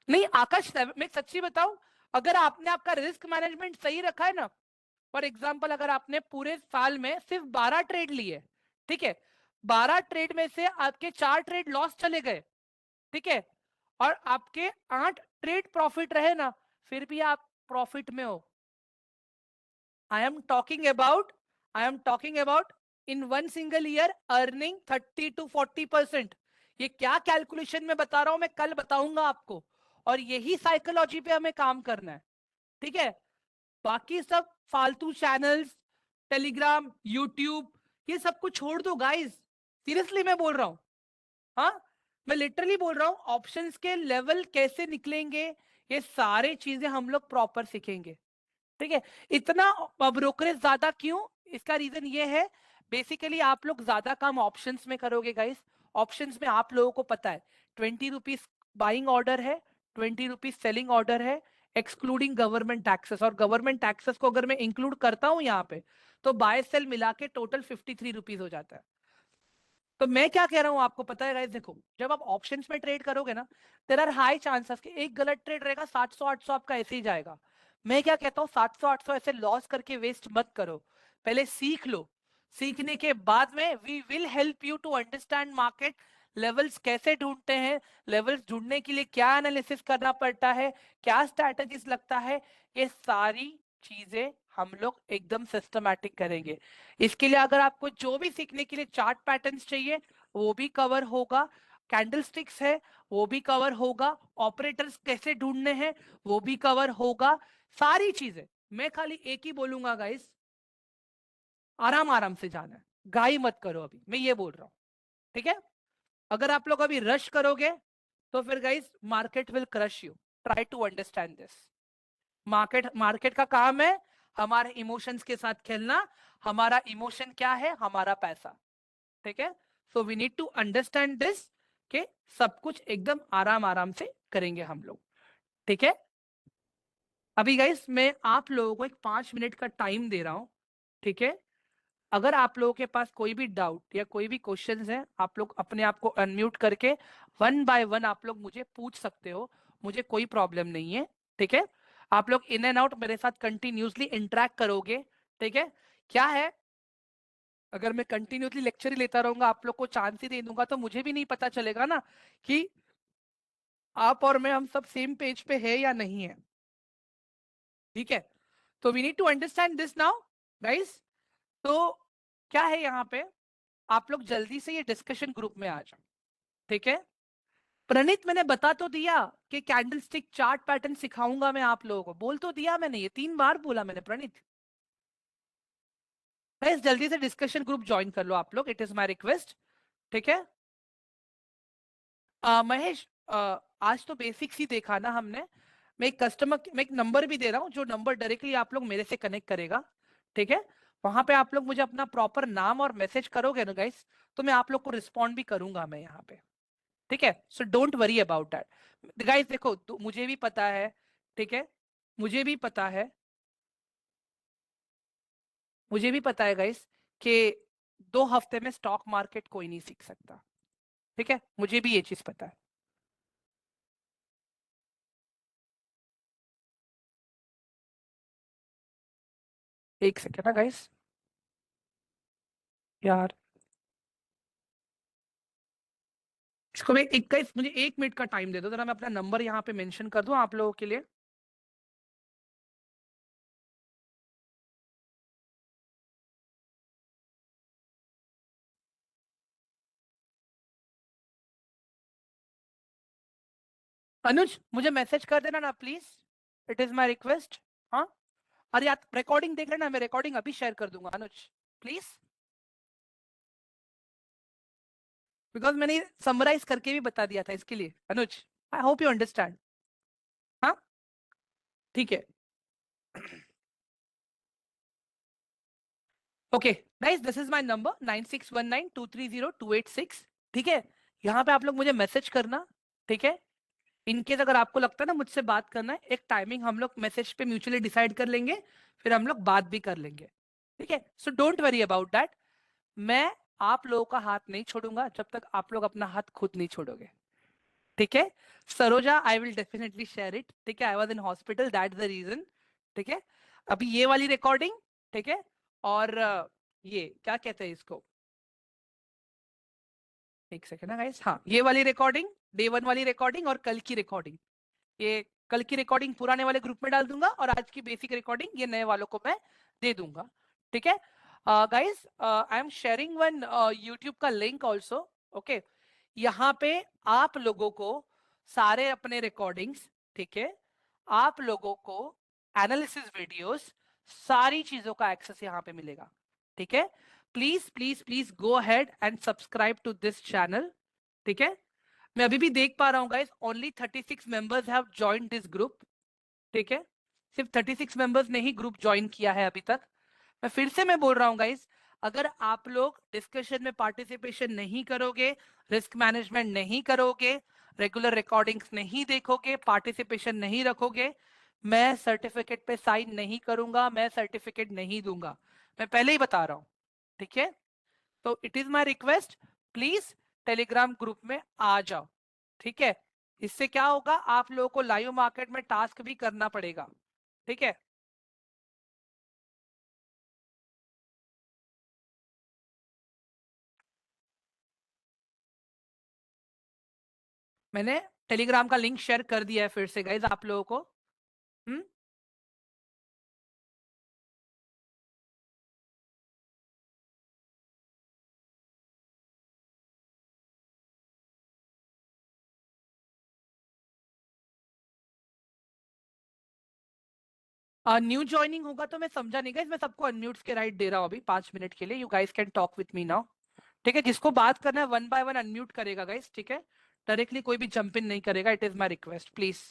नहीं आकाश, मैं सच्ची बताऊं, अगर आपने आपका रिस्क मैनेजमेंट सही रखा है ना, फॉर एग्जांपल अगर आपने पूरे साल में सिर्फ 12 ट्रेड लिए, ठीक है, 12 ट्रेड में से आपके 4 ट्रेड लॉस चले गए, ठीक है, और आपके 8 ट्रेड प्रॉफिट रहे ना, फिर भी आप प्रॉफिट में हो। I am talking about, I am talking about in one single year earning 30 to 40%। ये क्या कैलकुलेशन में बता रहा हूं, मैं कल बताऊंगा आपको। और यही साइकोलॉजी पे हमें काम करना है, ठीक है। बाकी सब फालतू चैनल्स, टेलीग्राम, यूट्यूब, ये सब कुछ छोड़ दो गाइस। सीरियसली मैं बोल रहा हूँ, हाँ, मैं लिटरली बोल रहा हूँ, ऑप्शंस के लेवल कैसे निकलेंगे, ये सारे चीजें हम लोग प्रॉपर सीखेंगे, ठीक है। इतना ब्रोकरेज ज्यादा क्यों, इसका रीजन ये है, बेसिकली आप लोग ज्यादा काम ऑप्शंस में करोगे गाइस। ऑप्शंस में आप लोगों को पता है 20 रुपीज बाइंग ऑर्डर है, 20 रुपीज सेलिंग ऑर्डर है, एक्सक्लूडिंग गवर्नमेंट टैक्सेस। और गवर्नमेंट टैक्सेस को अगर मैं इंक्लूड करता हूं यहाँ पे, तो बाय सेल मिला के टोटल 53 रुपीज हो जाता है। तो मैं क्या कह रहा हूं आपको पता है गाइस, देखो जब आप ऑप्शंस में ट्रेड करोगे ना, देयर आर हाई चांसेस कि एक गलत ट्रेड रहेगा 700 800 आपका ऐसे ही जाएगा। मैं क्या कहता हूँ 700 800 ऐसे लॉस करके वेस्ट मत करो, पहले सीख लो। सीखने के बाद में we will help you to understand market levels कैसे ढूंढते हैं, लेवल्स ढूंढने के लिए क्या एनालिसिस करना पड़ता है, क्या स्ट्रैटेजीज लगता है, ये सारी चीजें हम लोग एकदम सिस्टमैटिक करेंगे। इसके लिए अगर आपको जो भी सीखने के लिए चार्ट पैटर्न्स चाहिए वो भी कवर होगा, कैंडलस्टिक्स है वो भी कवर होगा, ऑपरेटर्स कैसे ढूंढने हैं वो भी कवर होगा, सारी चीजें। मैं खाली एक ही बोलूंगा गाइस, आराम आराम से जाना है, गाई मत करो अभी, मैं ये बोल रहा हूँ, ठीक है। अगर आप लोग अभी रश करोगे तो फिर guys market will crush you. Try to understand this. Market market का काम है हमारे इमोशंस के साथ खेलना। हमारा इमोशन क्या है? हमारा पैसा, ठीक है। So we need to understand this कि सब कुछ एकदम आराम आराम से करेंगे हम लोग, ठीक है। अभी गाइस मैं आप लोगों को एक 5 मिनट का टाइम दे रहा हूं, ठीक है। अगर आप लोगों के पास कोई भी डाउट या कोई भी क्वेश्चंस है, आप लोग अपने आप को अनम्यूट करके वन बाय वन आप लोग मुझे पूछ सकते हो, मुझे कोई प्रॉब्लम नहीं है, ठीक है। आप लोग इन एंड आउट मेरे साथ कंटिन्यूसली इंटरेक्ट करोगे, ठीक है। क्या है, अगर मैं कंटिन्यूसली लेक्चर ही लेता रहूंगा, आप लोग को चांस ही दे दूंगा, तो मुझे भी नहीं पता चलेगा ना कि आप और मैं हम सब सेम पेज पे है या नहीं है। ठीक है, तो we need to understand this now guys. तो क्या है यहाँ पे, आप लोग जल्दी से ये डिस्कशन ग्रुप में आ जाओ। ठीक है, प्रणीत मैंने बता तो दिया कि कैंडल स्टिक चार्ट पैटर्न सिखाऊंगा मैं आप लोगों को, बोल तो दिया मैंने, ये 3 बार बोला मैंने प्रणीत। गाइस जल्दी से डिस्कशन ग्रुप ज्वाइन कर लो आप लोग, इट इज माय रिक्वेस्ट। ठीक है, महेश, आज तो बेसिक्स ही देखा ना हमने। मैं एक नंबर भी दे रहा हूँ, जो नंबर डायरेक्टली आप लोग मेरे से कनेक्ट करेगा। ठीक है, वहां पे आप लोग मुझे अपना प्रॉपर नाम और मैसेज करोगे ना गाइस, तो मैं आप लोग को रिस्पॉन्ड भी करूंगा मैं यहाँ पे। ठीक है, so don't worry about that guys. देखो मुझे भी पता है, ठीक है, मुझे भी पता है, मुझे भी पता है गाइस कि 2 हफ्ते में स्टॉक मार्केट कोई नहीं सीख सकता। ठीक है, मुझे भी ये चीज पता है। एक सेकेंड ना गाइस, यार इसको मैं एक गाइस, मुझे 1 मिनट का टाइम दे दो जरा, मैं अपना नंबर यहाँ पे मेंशन कर दूं आप लोगों के लिए। अनुज मुझे मैसेज कर देना ना please, it is my request. हाँ, अरे यार रिकॉर्डिंग देख लेना, मैं रिकॉर्डिंग अभी शेयर कर दूंगा अनुज, प्लीज। बिकॉज मैंने समराइज करके भी बता दिया था इसके लिए अनुज, आई होप यू अंडरस्टैंड। हाँ, ठीक है, okay guys, this is my number 9619230286। ठीक है, यहाँ पे आप लोग मुझे मैसेज करना। ठीक है, इनकेस अगर आपको लगता है ना मुझसे बात करना है, एक टाइमिंग हम लोग मैसेज पे म्यूचुअली डिसाइड कर लेंगे, फिर हम लोग बात भी कर लेंगे। ठीक है, so don't worry about that. मैं आप लोगों का हाथ नहीं छोड़ूंगा जब तक आप लोग अपना हाथ खुद नहीं छोड़ोगे। ठीक है, Saroja I will definitely share it. ठीक है, I was in hospital, that the reason. ठीक है, अभी ये वाली रिकॉर्डिंग, ठीक है, और ये क्या कहते हैं इसको, एक सेकेंड ना गाइस, हाँ ये वाली रिकॉर्डिंग, डे 1 वाली रिकॉर्डिंग और कल की रिकॉर्डिंग, ये कल की रिकॉर्डिंग पुराने वाले ग्रुप में डाल दूंगा, और आज की बेसिक रिकॉर्डिंग ये नए वालों को मैं दे दूंगा। ठीक है guys, I am sharing one YouTube का लिंक ऑल्सो। ओके, यहाँ पे आप लोगों को सारे अपने रिकॉर्डिंग्स, ठीक है, आप लोगों को एनालिसिस वीडियोस, सारी चीजों का एक्सेस यहाँ पे मिलेगा। ठीक है, please please please go ahead and subscribe to this channel. ठीक है, मैं अभी भी देख पा रहा हूँ guys, only 36 members have joined this group. ठीक है, सिर्फ 36 मेंबर्स ने ही ग्रुप ज्वाइन किया है अभी तक। मैं फिर से मैं बोल रहा हूँ गाइस, अगर आप लोग डिस्कशन में पार्टिसिपेशन नहीं करोगे, रिस्क मैनेजमेंट नहीं करोगे, रेगुलर रिकॉर्डिंग्स नहीं देखोगे, पार्टिसिपेशन नहीं रखोगे, मैं सर्टिफिकेट पे साइन नहीं करूंगा, मैं सर्टिफिकेट नहीं दूंगा, मैं पहले ही बता रहा हूँ। ठीक है, तो it is my request, please Telegram group में आ जाओ। ठीक है, इससे क्या होगा, आप लोगों को लाइव मार्केट में टास्क भी करना पड़ेगा। ठीक है, मैंने टेलीग्राम का लिंक शेयर कर दिया है फिर से गाइज आप लोगों को। हम्म, न्यू ज्वाइनिंग होगा तो मैं समझा नहीं गाइज, मैं सबको अनम्यूट के राइट दे रहा हूँ अभी 5 मिनट के लिए, you guys can talk with me now. ठीक है, जिसको बात करना है 1 बाय 1 अनम्यूट करेगा गाइज। ठीक है, डायरेक्टली कोई भी जंप इन नहीं करेगा, it is my request please.